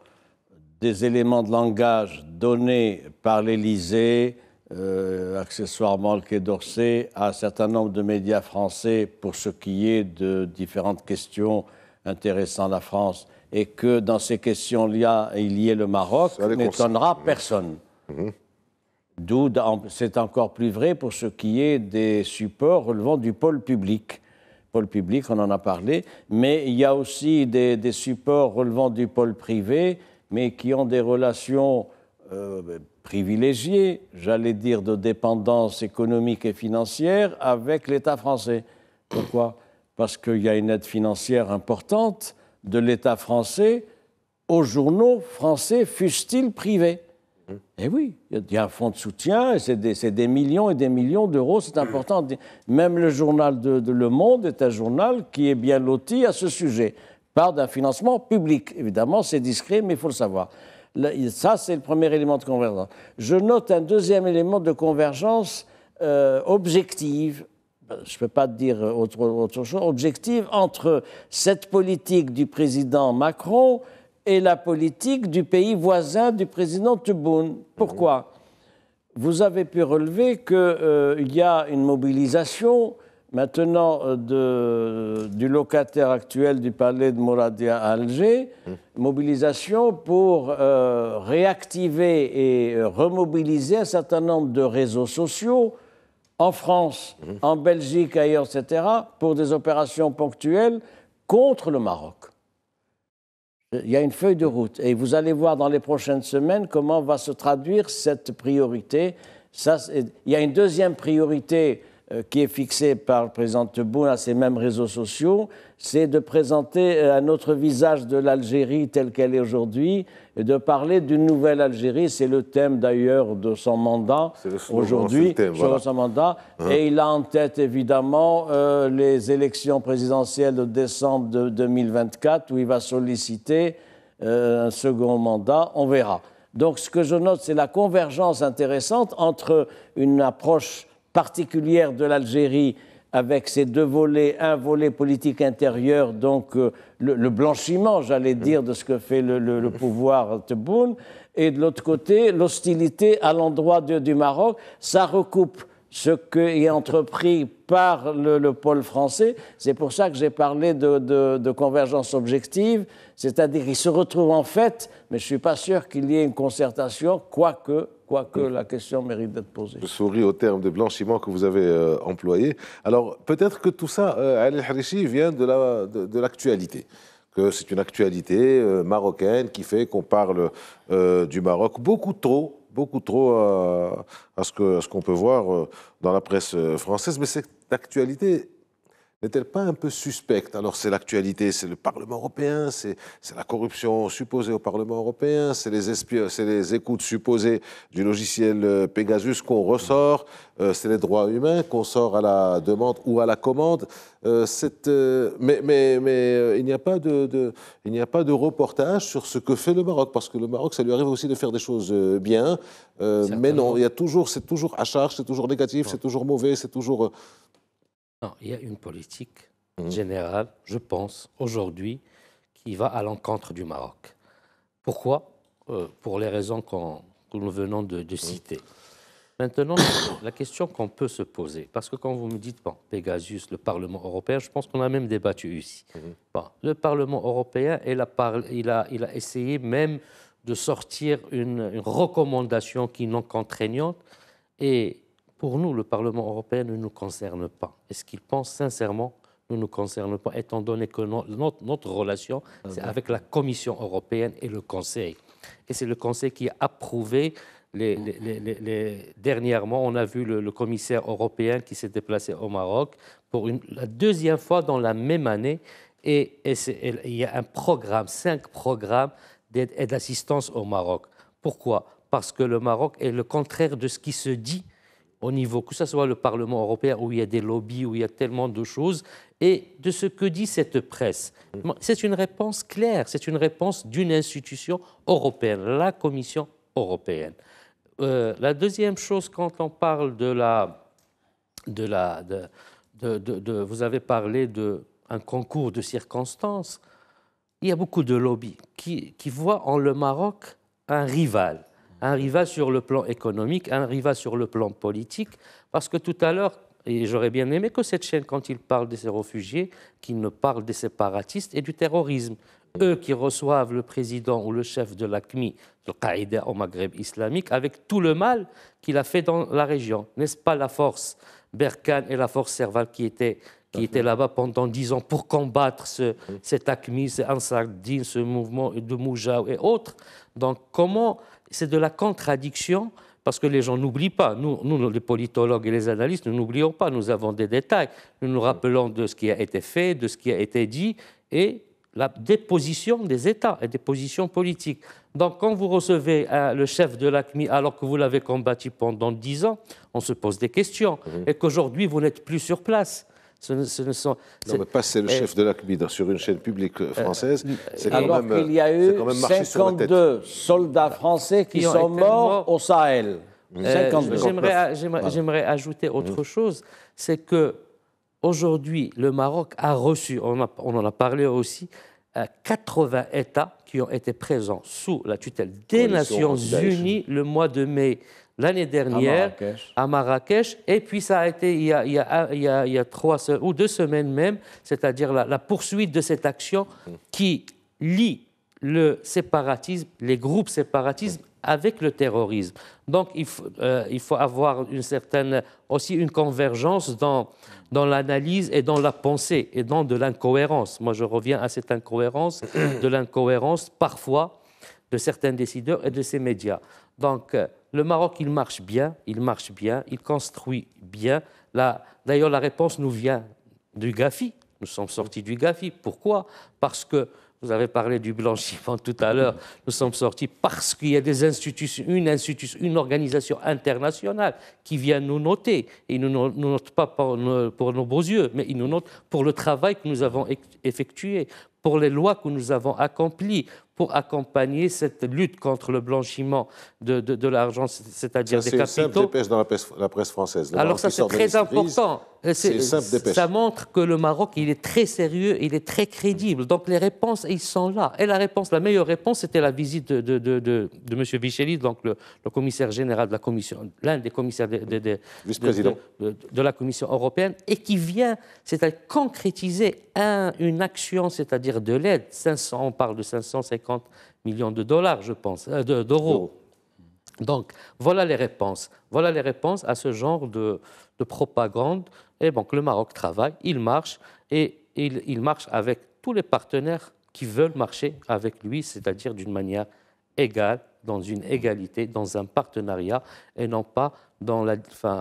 des éléments de langage donnés par l'Élysée, accessoirement le Quai d'Orsay, à un certain nombre de médias français pour ce qui est de différentes questions intéressant la France, et que dans ces questions-là, il y ait le Maroc, n'étonnera personne. D'où c'est encore plus vrai pour ce qui est des supports relevant du pôle public. Pôle public, on en a parlé, mais il y a aussi des supports relevant du pôle privé, mais qui ont des relations privilégiées, j'allais dire de dépendance économique et financière, avec l'État français. Pourquoi ? Parce qu'il y a une aide financière importante de l'État français aux journaux français, fussent-ils privés. Et oui, il y a un fonds de soutien, et c'est des millions et des millions d'euros, c'est important. Même le journal de Le Monde est un journal qui est bien loti à ce sujet, par d'un financement public. Évidemment, c'est discret, mais il faut le savoir. Ça, c'est le premier élément de convergence. Je note un deuxième élément de convergence objective, je ne peux pas dire autre chose, objective, entre cette politique du président Macron et la politique du pays voisin du président Tebboune. Pourquoi ? Vous avez pu relever qu'il y a une mobilisation maintenant du locataire actuel du palais de Mouradia à Alger, mobilisation pour réactiver et remobiliser un certain nombre de réseaux sociaux en France, en Belgique, ailleurs, etc., pour des opérations ponctuelles contre le Maroc. Il y a une feuille de route et vous allez voir dans les prochaines semaines comment va se traduire cette priorité. Il y a une deuxième priorité qui est fixée par le président Tebboune à ces mêmes réseaux sociaux, c'est de présenter un autre visage de l'Algérie telle qu'elle est aujourd'hui et de parler d'une nouvelle Algérie. C'est le thème d'ailleurs de son mandat aujourd'hui, voilà. Son mandat. Et il a en tête évidemment les élections présidentielles de décembre de 2024 où il va solliciter un second mandat. On verra. Donc ce que je note, c'est la convergence intéressante entre une approche particulière de l'Algérie avec ces deux volets, un volet politique intérieur, donc le blanchiment, j'allais dire, de ce que fait le pouvoir Tebboune, et de l'autre côté, l'hostilité à l'endroit du Maroc. Ça recoupe ce qui est entrepris par le pôle français. C'est pour ça que j'ai parlé de convergence objective, c'est-à-dire qu'ils se retrouvent en fait, mais je ne suis pas sûr qu'il y ait une concertation, quoique la question mérite d'être posée. Je souris au terme de blanchiment que vous avez employé. Alors, peut-être que tout ça, Ali El-Harichi, vient de l'actualité. Que c'est une actualité marocaine qui fait qu'on parle du Maroc beaucoup trop à ce qu'on peut voir dans la presse française. Mais cette actualité n'est-elle pas un peu suspecte? Alors c'est l'actualité, c'est le Parlement européen, c'est la corruption supposée au Parlement européen, c'est les écoutes supposées du logiciel Pegasus qu'on ressort, c'est les droits humains qu'on sort à la demande ou à la commande. Mais il n'y a pas de reportage sur ce que fait le Maroc, parce que le Maroc, ça lui arrive aussi de faire des choses bien, mais non, c'est toujours à charge, c'est toujours négatif, c'est toujours mauvais, c'est toujours... Non, il y a une politique générale, je pense, aujourd'hui, qui va à l'encontre du Maroc. Pourquoi? Pour les raisons que nous venons de citer. Maintenant, la question qu'on peut se poser, parce que quand vous me dites, bon, Pegasus, le Parlement européen, je pense qu'on a même débattu ici. Bon, le Parlement européen, il a essayé même de sortir une recommandation qui n'est contraignante, et pour nous, le Parlement européen ne nous concerne pas. Est-ce qu'il pense sincèrement ne nous concerne pas, étant donné que notre relation, c'est avec la Commission européenne et le Conseil. Et c'est le Conseil qui a approuvé, dernièrement, on a vu le commissaire européen qui s'est déplacé au Maroc pour la deuxième fois dans la même année. Et il y a 5 programmes d'aide et d'assistance au Maroc. Pourquoi? Parce que le Maroc est le contraire de ce qui se dit au niveau, que ce soit le Parlement européen, où il y a des lobbies, où il y a tellement de choses, et de ce que dit cette presse. C'est une réponse claire, c'est une réponse d'une institution européenne, la Commission européenne. La deuxième chose, quand on parle vous avez parlé d'un concours de circonstances, il y a beaucoup de lobbies qui voient en le Maroc un rival sur le plan économique, un rival sur le plan politique, parce que tout à l'heure, et j'aurais bien aimé que cette chaîne, quand il parle de ces réfugiés, qu'il ne parle des séparatistes et du terrorisme. Eux qui reçoivent le président ou le chef de l'AQMI, le Qaïda au Maghreb islamique, avec tout le mal qu'il a fait dans la région. N'est-ce pas la force Berkane et la force Serval qui étaient là-bas pendant 10 ans pour combattre cet AQMI, ce Ansar-Din, ce mouvement de Moujaou et autres. Donc comment... C'est de la contradiction, parce que les gens n'oublient pas. Nous, les politologues et les analystes, nous n'oublions pas. Nous avons des détails. Nous nous rappelons de ce qui a été fait, de ce qui a été dit, et des positions des États et des positions politiques. Donc, quand vous recevez le chef de l'AQMI, alors que vous l'avez combattu pendant 10 ans, on se pose des questions. Et qu'aujourd'hui, vous n'êtes plus sur place. Non, mais passer le chef de l'AQMI sur une chaîne publique française, c'est quand alors même... Alors qu'il y a eu 52 soldats français qui sont morts au Sahel. J'aimerais ajouter autre chose, c'est qu'aujourd'hui, le Maroc a reçu, on en a parlé aussi, 80 États qui ont été présents sous la tutelle des Nations Unies le mois de mai l'année dernière à Marrakech. Et puis ça a été il y a 3 ou 2 semaines même, c'est-à-dire la poursuite de cette action qui lie le séparatisme, les groupes séparatistes avec le terrorisme. Donc il faut avoir aussi une convergence dans l'analyse et dans la pensée et dans de l'incohérence. Moi je reviens à cette incohérence, de l'incohérence parfois de certains décideurs et de ces médias. Donc le Maroc, il marche bien, il construit bien. D'ailleurs, la réponse nous vient du GAFI. Nous sommes sortis du GAFI. Pourquoi? Parce que, vous avez parlé du blanchiment tout à l'heure, nous sommes sortis parce qu'il y a des institutions, une organisation internationale qui vient nous noter. Et ils ne nous notent pas pour nos beaux yeux, mais ils nous notent pour le travail que nous avons effectué. pour les lois que nous avons accomplies pour accompagner cette lutte contre le blanchiment de l'argent, c'est-à-dire des capitaux. C'est une simple dépêche dans la presse française. Alors ça, c'est très important. C'est une simple dépêche. Ça montre que le Maroc, il est très sérieux, il est très crédible. Donc les réponses, ils sont là. Et la meilleure réponse, c'était la visite de M. Vichely, donc le commissaire général de la Commission, l'un des commissaires vice-président de la Commission européenne, et qui vient, c'est-à-dire concrétiser une action, c'est-à-dire de l'aide. On parle de 550 millions de dollars, je pense, d'euros. Donc, voilà les réponses. Voilà les réponses à ce genre de propagande. Et donc, le Maroc travaille, il marche, et il marche avec tous les partenaires qui veulent marcher avec lui, c'est-à-dire d'une manière égale, dans une égalité, dans un partenariat, et non pas dans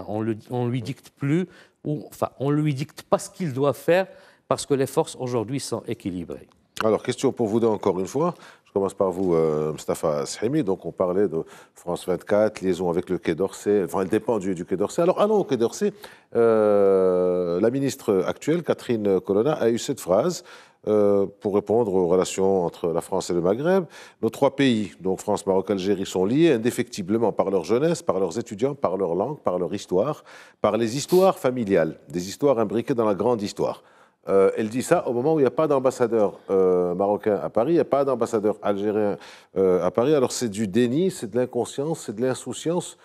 on lui dicte plus, on lui dicte pas ce qu'il doit faire, parce que les forces aujourd'hui sont équilibrées. Alors, question pour vous deux encore une fois. Je commence par vous, Mustapha Shehimi. Donc, on parlait de France 24, liaison avec le Quai d'Orsay. Enfin, elle dépend du Quai d'Orsay. Alors, allons au Quai d'Orsay. La ministre actuelle, Catherine Colonna, a eu cette phrase pour répondre aux relations entre la France et le Maghreb. Nos trois pays, donc France, Maroc, Algérie, sont liés indéfectiblement par leur jeunesse, par leurs étudiants, par leur langue, par leur histoire, par les histoires familiales, des histoires imbriquées dans la grande histoire. Elle dit ça au moment où il n'y a pas d'ambassadeur marocain à Paris, il n'y a pas d'ambassadeur algérien à Paris. Alors c'est du déni, c'est de l'inconscience, c'est de l'insouciance.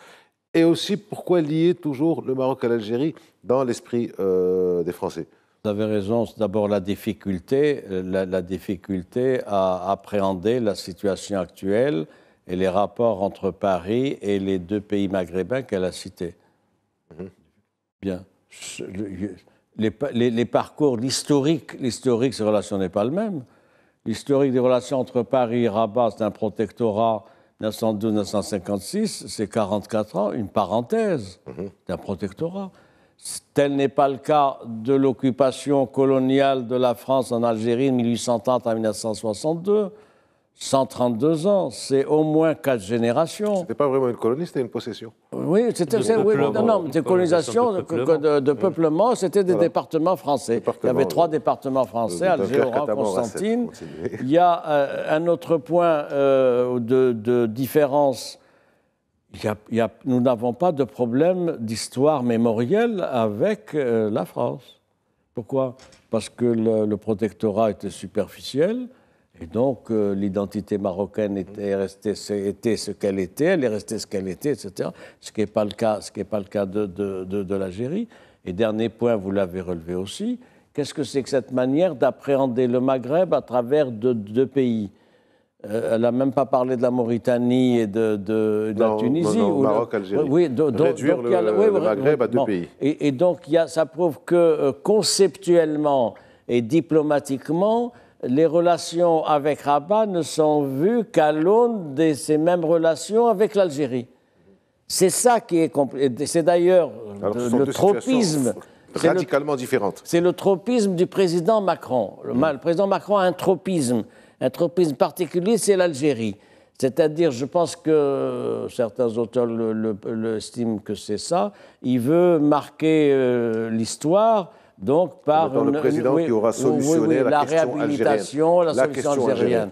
Et aussi, pourquoi lier toujours le Maroc à l'Algérie dans l'esprit des Français? Vous avez raison, c'est d'abord la difficulté à appréhender la situation actuelle et les rapports entre Paris et les deux pays maghrébins qu'elle a cités. Bien. Les parcours, l'historique de ces relations n'est pas le même. L'historique des relations entre Paris et Rabat, c'est un protectorat 1912-1956, c'est 44 ans, une parenthèse d'un protectorat. Tel n'est pas le cas de l'occupation coloniale de la France en Algérie de 1830 à 1962. 132 ans, c'est au moins 4 générations. Ce n'était pas vraiment une colonie, c'était une possession. Oui, c'était une colonisation de peuplement, c'était des départements français. Il y avait 3 départements français, Alger, Oran, Constantine. Il y a un autre point de différence. Nous n'avons pas de problème d'histoire mémorielle avec la France. Pourquoi? Parce que le protectorat était superficiel. Et donc, l'identité marocaine était ce qu'elle était, elle est restée ce qu'elle était, etc. Ce qui n'est pas le cas de l'Algérie. Et dernier point, vous l'avez relevé aussi, qu'est-ce que c'est que cette manière d'appréhender le Maghreb à travers deux pays? Elle n'a même pas parlé de la Mauritanie et de la Tunisie. Non, Maroc, Algérie. Réduire le Maghreb à 2 pays. Et donc, ça prouve que conceptuellement et diplomatiquement, les relations avec Rabat ne sont vues qu'à l'aune de ces mêmes relations avec l'Algérie. C'est ça qui est compliqué. C'est d'ailleurs le tropisme. Radicalement différentes. C'est le tropisme du président Macron. Le président Macron a un tropisme. Un tropisme particulier, c'est l'Algérie. C'est-à-dire, je pense que certains auteurs estiment que c'est ça. Il veut marquer l'histoire. Donc, par le président qui aura solutionné la réhabilitation, la solution algérienne.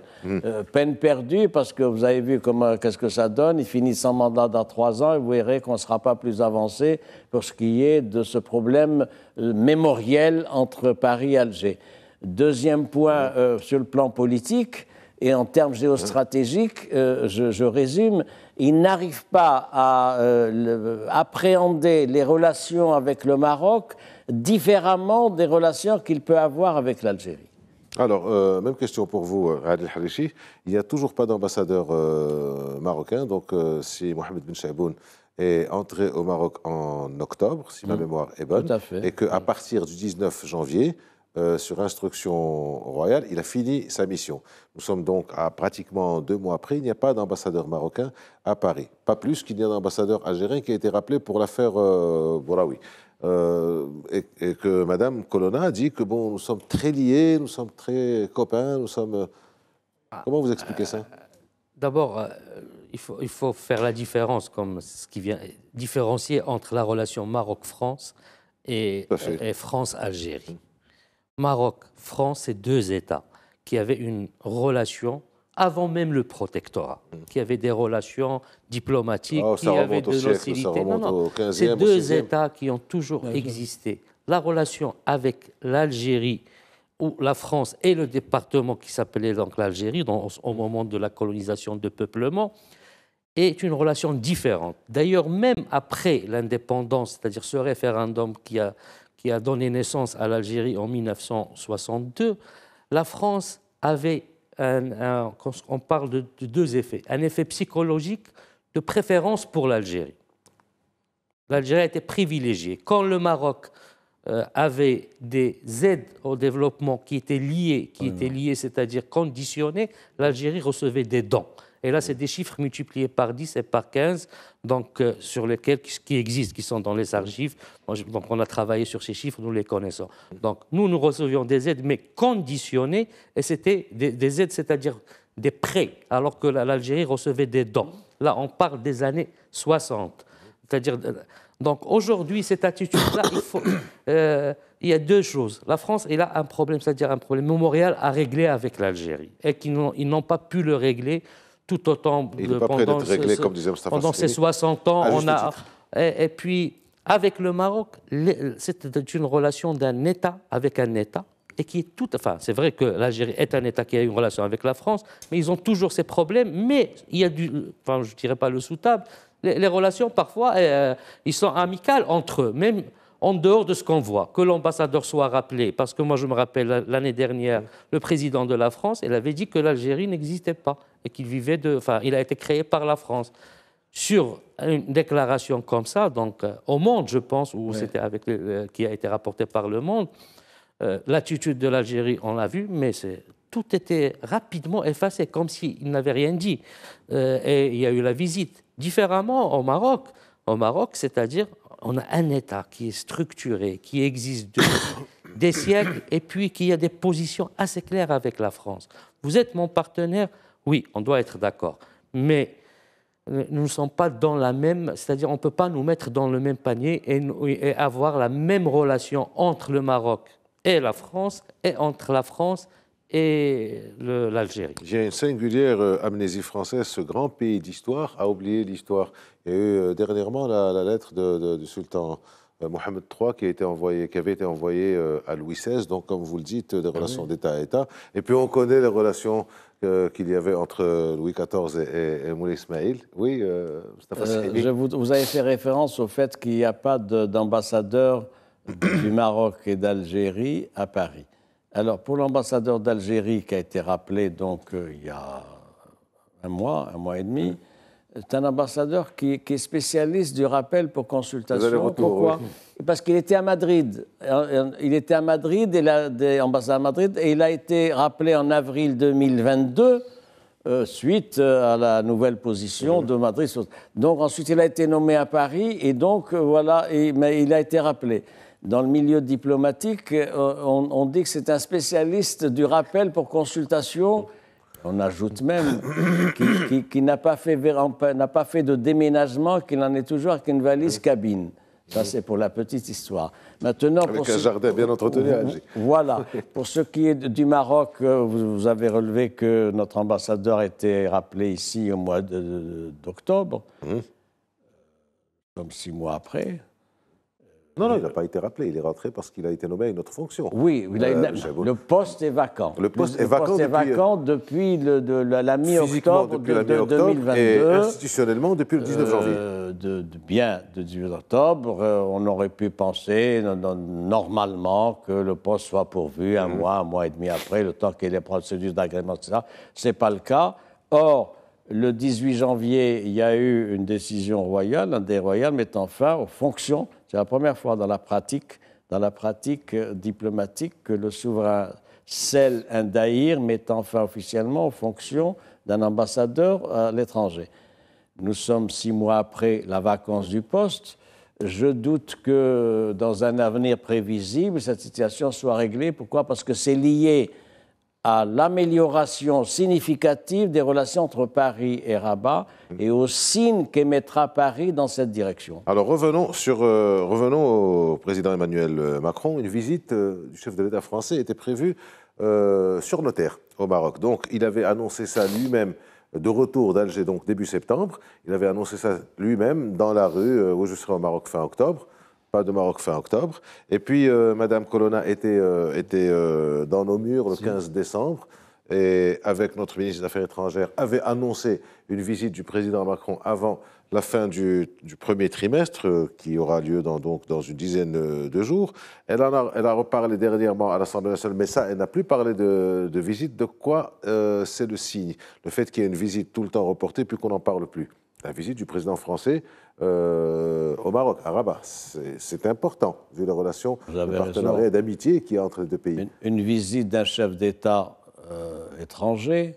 Peine perdue, parce que vous avez vu qu'est-ce que ça donne. Il finit son mandat dans 3 ans et vous verrez qu'on ne sera pas plus avancé pour ce qui est de ce problème mémoriel entre Paris et Alger. Deuxième point, sur le plan politique et en termes géostratégiques, je résume, il n'arrive pas à appréhender les relations avec le Maroc différemment des relations qu'il peut avoir avec l'Algérie. Alors, même question pour vous, Adel Harichi. Il n'y a toujours pas d'ambassadeur marocain. Donc, si Mohamed Ben Chaïboun est entré au Maroc en octobre, si ma mémoire est bonne, et qu'à partir du 19 janvier, sur instruction royale, il a fini sa mission. Nous sommes donc à pratiquement 2 mois après. Il n'y a pas d'ambassadeur marocain à Paris. Pas plus qu'il y a d'ambassadeur algérien qui a été rappelé pour l'affaire Bouraoui. Et que Mme Colonna a dit que bon, nous sommes très liés, nous sommes très copains, nous sommes... Comment vous expliquez ça? D'abord, il faut faire la différence, comme ce qui vient différencier entre la relation Maroc-France et France-Algérie. Maroc-France, c'est 2 États qui avaient une relation avant même le protectorat, qui avaient des relations diplomatiques, qui avaient de l'hostilité. Ces deux États qui ont toujours existé. La relation avec l'Algérie, où la France et le département qui s'appelait donc l'Algérie au moment de la colonisation de peuplement, est une relation différente. D'ailleurs, même après l'indépendance, c'est-à-dire ce référendum qui a donné naissance à l'Algérie en 1962, la France avait, on parle de deux effets, un effet psychologique de préférence pour l'Algérie. L'Algérie a été privilégiée. Quand le Maroc avait des aides au développement qui étaient liées, c'est-à-dire conditionnées, l'Algérie recevait des dons. Et là, c'est des chiffres multipliés par 10 et par 15, donc, sur lesquels, qui existent, qui sont dans les archives. Donc, on a travaillé sur ces chiffres, nous les connaissons. Donc, nous recevions des aides, mais conditionnées, et c'était des aides, c'est-à-dire des prêts, alors que l'Algérie recevait des dons. Là, on parle des années 60. C'est-à-dire, donc, aujourd'hui, cette attitude-là, il y a deux choses. La France, elle a un problème, c'est-à-dire un problème mémorial à régler avec l'Algérie, et qu'ils n'ont pas pu le régler tout autant pendant ces 60 ans. Et puis, avec le Maroc, c'est une relation d'un État avec un État, et qui est tout. Enfin, c'est vrai que l'Algérie est un État qui a une relation avec la France, mais ils ont toujours ces problèmes. Mais il y a enfin, je ne dirais pas le sous-table, les relations, parfois, ils sont amicales entre eux, même en dehors de ce qu'on voit, que l'ambassadeur soit rappelé. Parce que moi, je me rappelle, l'année dernière, le président de la France, il avait dit que l'Algérie n'existait pas et qu'il vivait enfin, il a été créé par la France. Sur une déclaration comme ça, donc au Monde, je pense, ou c'était qui a été rapporté par Le Monde, l'attitude de l'Algérie, on l'a vu, mais tout était rapidement effacé, comme s'il n'avait rien dit. Et il y a eu la visite. Différemment, au Maroc, c'est-à-dire, on a un État qui est structuré, qui existe depuis des siècles, et puis qui a des positions assez claires avec la France. Vous êtes mon partenaire, oui, on doit être d'accord, mais nous ne sommes pas dans la même, c'est-à-dire on ne peut pas nous mettre dans le même panier et avoir la même relation entre le Maroc et la France, et entre la France et l'Algérie. J'ai une singulière amnésie française. Ce grand pays d'histoire a oublié l'histoire. Il y a eu dernièrement la lettre du sultan Mohamed III qui avait été envoyée à Louis XVI, donc comme vous le dites, des relations d'État à État. Et puis on connaît les relations qu'il y avait entre Louis XIV et Moulay Ismaïl. Oui, vous avez fait référence au fait qu'il n'y a pas d'ambassadeur du Maroc et d'Algérie à Paris. Alors, pour l'ambassadeur d'Algérie, qui a été rappelé donc, il y a un mois et demi, c'est un ambassadeur qui est spécialiste du rappel pour consultation. Pourquoi ? Parce qu'il était à Madrid. Il était à Madrid, ambassade à Madrid, et il a été rappelé en avril 2022, suite à la nouvelle position de Madrid. Donc, ensuite, il a été nommé à Paris, et donc, voilà, mais il a été rappelé. Dans le milieu diplomatique, on dit que c'est un spécialiste du rappel pour consultation. On ajoute même qu'il n'a pas fait de déménagement, qu'il en est toujours avec une valise cabine. Ça, c'est pour la petite histoire. Maintenant, avec un jardin bien entretenu à Alger. Voilà. Pour ce qui est du Maroc, vous avez relevé que notre ambassadeur a été rappelé ici au mois d'octobre, comme 6 mois après. Non, il n'a pas été rappelé. Il est rentré parce qu'il a été nommé à une autre fonction. Oui, le poste est vacant. Le poste est vacant depuis la mi-octobre de 2022. Et institutionnellement depuis le 19 janvier. De 18 octobre, on aurait pu penser normalement que le poste soit pourvu un mois et demi après, le temps qu'il y ait les procédures d'agrément, etc. Ce n'est pas le cas. Or, le 18 janvier, il y a eu une décision royale, un décret royal mettant fin aux fonctions. C'est la première fois dans la pratique diplomatique que le souverain scelle un daïr mettant fin officiellement aux fonctions d'un ambassadeur à l'étranger. Nous sommes 6 mois après la vacance du poste. Je doute que dans un avenir prévisible, cette situation soit réglée. Pourquoi ? Parce que c'est lié à l'amélioration significative des relations entre Paris et Rabat et aux signes qu'émettra Paris dans cette direction. Alors revenons au président Emmanuel Macron. Une visite du chef de l'État français était prévue sur notaire au Maroc. Donc, il avait annoncé ça lui-même de retour d'Alger, donc début septembre. Il avait annoncé ça lui-même dans la rue où je serai au Maroc fin octobre. Pas de Maroc fin octobre. Et puis, Madame Colonna était dans nos murs le 15 décembre et avec notre ministre des Affaires étrangères, avait annoncé une visite du président Macron avant la fin du premier trimestre, qui aura lieu donc dans une dizaine de jours. Elle a reparlé dernièrement à l'Assemblée nationale, mais ça, elle n'a plus parlé de visite. De quoi c'est le signe? Le fait qu'il y ait une visite tout le temps reportée, puis qu'on n'en parle plus. La visite du président français au Maroc, à Rabat, c'est important, vu les relations de partenariat et d'amitié qu'il y a entre les deux pays. Une visite d'un chef d'État étranger,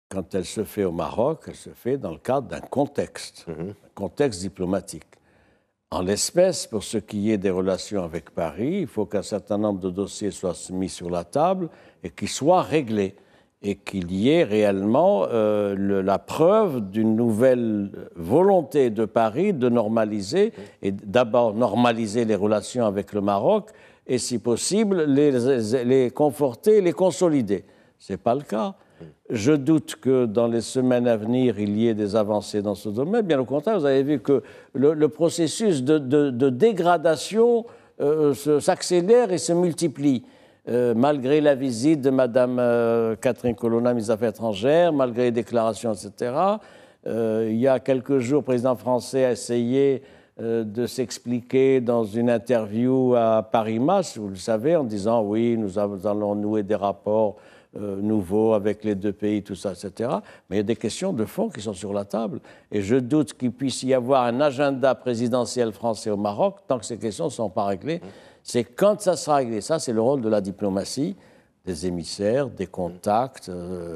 quand elle se fait au Maroc, elle se fait dans le cadre d'un contexte, un contexte diplomatique. En l'espèce, pour ce qui est des relations avec Paris, il faut qu'un certain nombre de dossiers soient mis sur la table et qu'ils soient réglés, et qu'il y ait réellement la preuve d'une nouvelle volonté de Paris de normaliser, et d'abord normaliser les relations avec le Maroc, et si possible, les conforter, les consolider. Ce n'est pas le cas. Je doute que dans les semaines à venir, il y ait des avancées dans ce domaine. Bien au contraire, vous avez vu que le processus de dégradation s'accélère et se multiplie. Malgré la visite de Mme Catherine Colonna, ministre des Affaires étrangères, malgré les déclarations, etc. Il y a quelques jours, le président français a essayé de s'expliquer dans une interview à Paris Match, vous le savez, en disant oui, nous allons nouer des rapports nouveaux avec les deux pays, tout ça, etc. Mais il y a des questions de fond qui sont sur la table. Et je doute qu'il puisse y avoir un agenda présidentiel français au Maroc tant que ces questions ne sont pas réglées. C'est quand ça sera réglé. Ça, c'est le rôle de la diplomatie, des émissaires, des contacts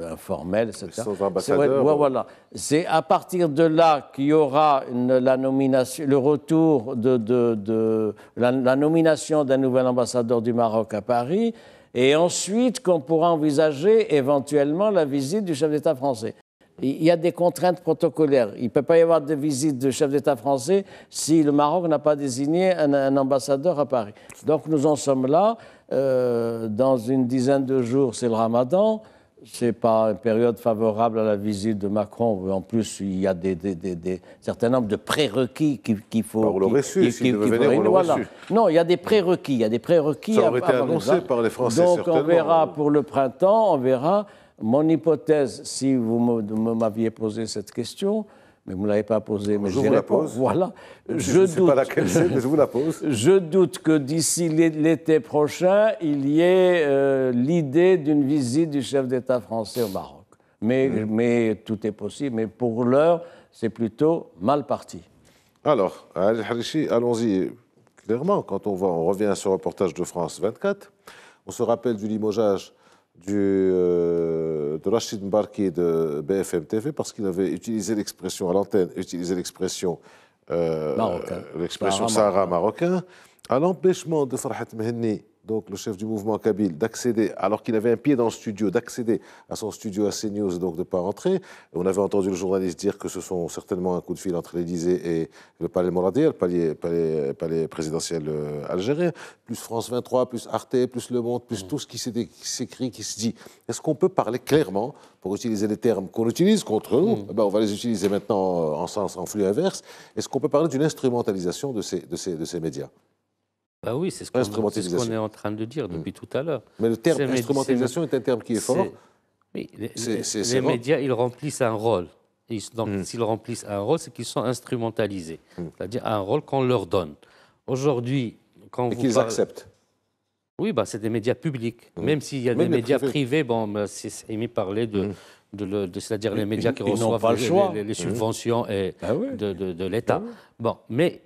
informels, etc. Sans ambassadeurs. Voilà. C'est à partir de là qu'il y aura la nomination, le retour de la nomination d'un nouvel ambassadeur du Maroc à Paris, et ensuite qu'on pourra envisager éventuellement la visite du chef d'État français. Il y a des contraintes protocolaires. Il ne peut pas y avoir de visite de chef d'État français si le Maroc n'a pas désigné un ambassadeur à Paris. Donc nous en sommes là. Dans une dizaine de jours, c'est le Ramadan. Ce n'est pas une période favorable à la visite de Macron. En plus, il y a un certain nombre de prérequis qu'il faut... On l'aurait su, s'il devait venir, on l'aurait su. Non, il y a des prérequis. Il y a des prérequis. Ça aurait été annoncé par les Français, donc, certainement. on verra pour le printemps, on verra. Mon hypothèse, si vous m'aviez posé cette question, mais vous ne l'avez pas posée, mais je vous la pose. Voilà. Je ne sais pas laquelle c'est, mais je vous la pose. Je doute que d'ici l'été prochain, il y ait l'idée d'une visite du chef d'État français au Maroc. Mais tout est possible. Mais pour l'heure, c'est plutôt mal parti. Alors, Ali Harichi, allons-y. Clairement, quand on revient sur le reportage de France 24, on se rappelle du limogeage de Rachid Mbarki de BFM TV parce qu'il avait utilisé l'expression à l'antenne, l'expression Sahara marocain, à l'empêchement de Farhat Mehenni, donc le chef du mouvement kabyle, d'accéder, alors qu'il avait un pied dans le studio, d'accéder à son studio à CNews, donc de ne pas rentrer. On avait entendu le journaliste dire que ce sont certainement un coup de fil entre l'Élysée et le palais Moradier, le palais présidentiel algérien, plus France 23, plus Arte, plus Le Monde, plus tout ce qui s'écrit, qui se dit. Est-ce qu'on peut parler clairement, pour utiliser les termes qu'on utilise contre nous, on va les utiliser maintenant en flux inverse, est-ce qu'on peut parler d'une instrumentalisation de ces médias? Ben oui, c'est ce qu'on est en train de dire depuis tout à l'heure. Mais le terme instrumentalisation est un terme qui est fort. Oui, les médias, ils remplissent un rôle. Donc, s'ils remplissent un rôle, c'est qu'ils sont instrumentalisés. C'est-à-dire un rôle qu'on leur donne. Aujourd'hui, quand vous qu'ils acceptent. Oui, c'est des médias publics. Même s'il y a des médias privés, c'est Amy parlait c'est-à-dire les médias qui reçoivent les subventions de l'État. Mais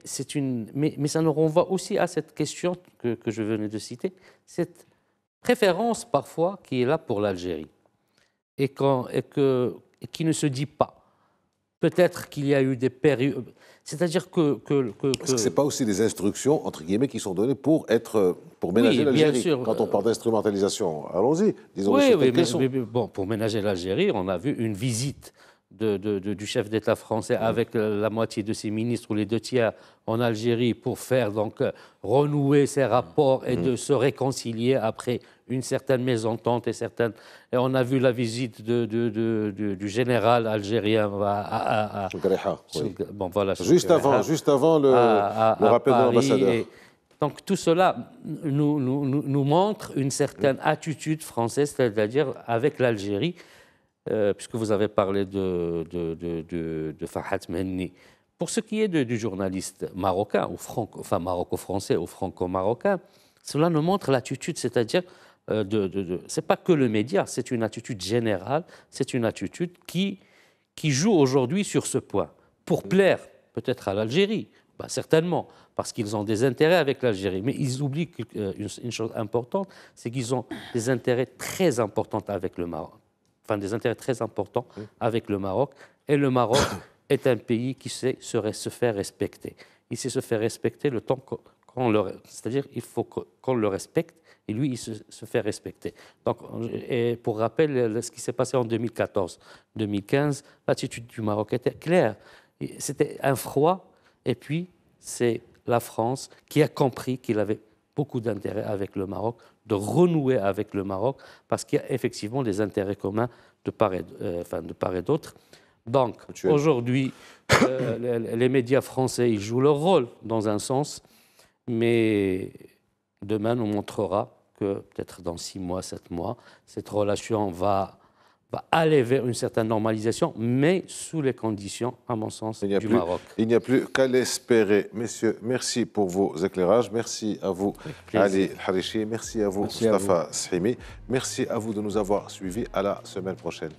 ça nous renvoie aussi à cette question que je venais de citer, cette préférence parfois qui est là pour l'Algérie et qui ne se dit pas. Peut-être qu'il y a eu des périodes... C'est-à-dire que ce n'est pas aussi des instructions, entre guillemets, qui sont données pour ménager l'Algérie. Quand on parle d'instrumentalisation, allons-y, disons les choses telles qu'elles sont. Pour ménager l'Algérie, on a vu une visite du chef d'État français avec la moitié de ses ministres ou les 2 tiers en Algérie pour faire renouer ses rapports et de se réconcilier après une certaine mésentente et on a vu la visite du général algérien bon, voilà, juste avant le rappel de l'ambassadeur. Donc tout cela nous montre une certaine attitude française, c'est-à-dire avec l'Algérie, puisque vous avez parlé de Farhat Menni. Pour ce qui est du journaliste marocain, enfin maroco-français ou franco-marocain, cela nous montre l'attitude, c'est-à-dire, c'est pas que le média, c'est une attitude générale, c'est une attitude qui joue aujourd'hui sur ce point, pour plaire peut-être à l'Algérie, certainement, parce qu'ils ont des intérêts avec l'Algérie, mais ils oublient une chose importante, c'est qu'ils ont des intérêts très importants avec le Maroc, enfin des intérêts très importants avec le Maroc, et le Maroc est un pays qui sait se faire respecter. Il sait se faire respecter le temps c'est-à-dire il faut qu'on le respecte et lui, il se fait respecter. Donc, et pour rappel, ce qui s'est passé en 2014-2015, l'attitude du Maroc était claire. C'était un froid, et puis c'est la France qui a compris qu'il avait beaucoup d'intérêt avec le Maroc, de renouer avec le Maroc, parce qu'il y a effectivement des intérêts communs de part et d'autre. Donc, aujourd'hui, les médias français, ils jouent leur rôle dans un sens, mais demain nous montrera que peut-être dans 6 mois, 7 mois, cette relation va aller vers une certaine normalisation, mais sous les conditions, à mon sens, du Maroc. Il n'y a plus qu'à l'espérer. Messieurs, merci pour vos éclairages. Merci à vous, Ali Harichi. Merci à vous, Mustapha Sahimi. Merci à vous de nous avoir suivis. À la semaine prochaine.